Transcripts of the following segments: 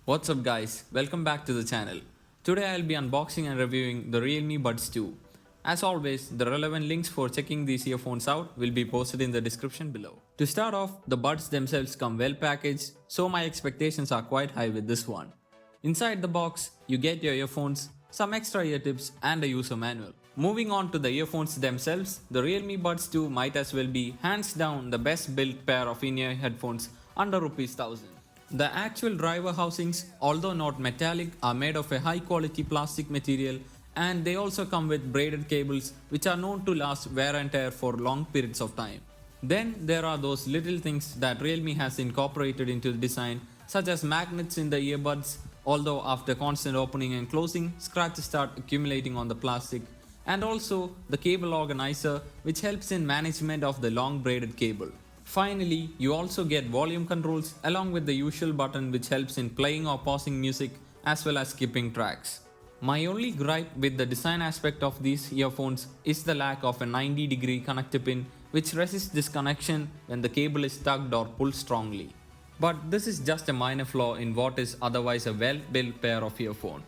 What's up guys, welcome back to the channel. Today I'll be unboxing and reviewing the Realme Buds 2. As always, the relevant links for checking these earphones out will be posted in the description below. To start off, the buds themselves come well packaged, so my expectations are quite high with this one. Inside the box, you get your earphones, some extra ear tips and a user manual. Moving on to the earphones themselves, the Realme Buds 2 might as well be hands down the best built pair of in-ear headphones under Rs 1000. The actual driver housings, although not metallic, are made of a high quality plastic material and they also come with braided cables which are known to last wear and tear for long periods of time. Then there are those little things that Realme has incorporated into the design, such as magnets in the earbuds, although after constant opening and closing, scratches start accumulating on the plastic, and also the cable organizer which helps in management of the long braided cable. Finally, you also get volume controls along with the usual button which helps in playing or pausing music as well as skipping tracks. My only gripe with the design aspect of these earphones is the lack of a 90-degree connector pin which resists disconnection when the cable is tugged or pulled strongly. But this is just a minor flaw in what is otherwise a well-built pair of earphones.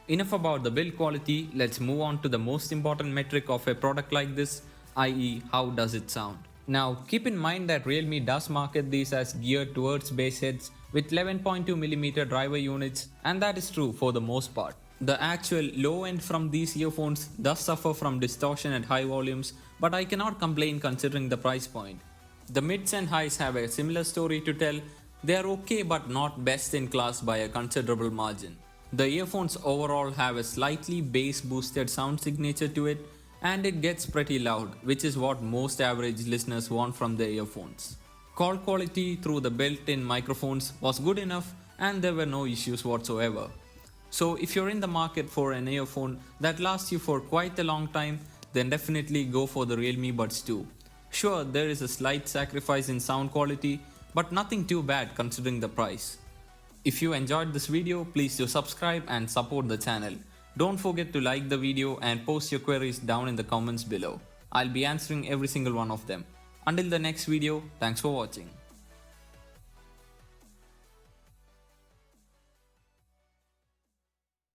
Enough about the build quality, let's move on to the most important metric of a product like this, i.e. how does it sound. Now keep in mind that Realme does market these as geared towards bass heads with 11.2mm driver units, and that is true for the most part. The actual low end from these earphones does suffer from distortion at high volumes, but I cannot complain considering the price point. The mids and highs have a similar story to tell. They are okay but not best in class by a considerable margin. The earphones overall have a slightly bass boosted sound signature to it, and it gets pretty loud, which is what most average listeners want from their earphones. Call quality through the built-in microphones was good enough and there were no issues whatsoever. So if you're in the market for an earphone that lasts you for quite a long time, then definitely go for the Realme Buds 2. Sure, there is a slight sacrifice in sound quality, but nothing too bad considering the price. If you enjoyed this video, please do subscribe and support the channel. Don't forget to like the video and post your queries down in the comments below. I'll be answering every single one of them. Until the next video, thanks for watching.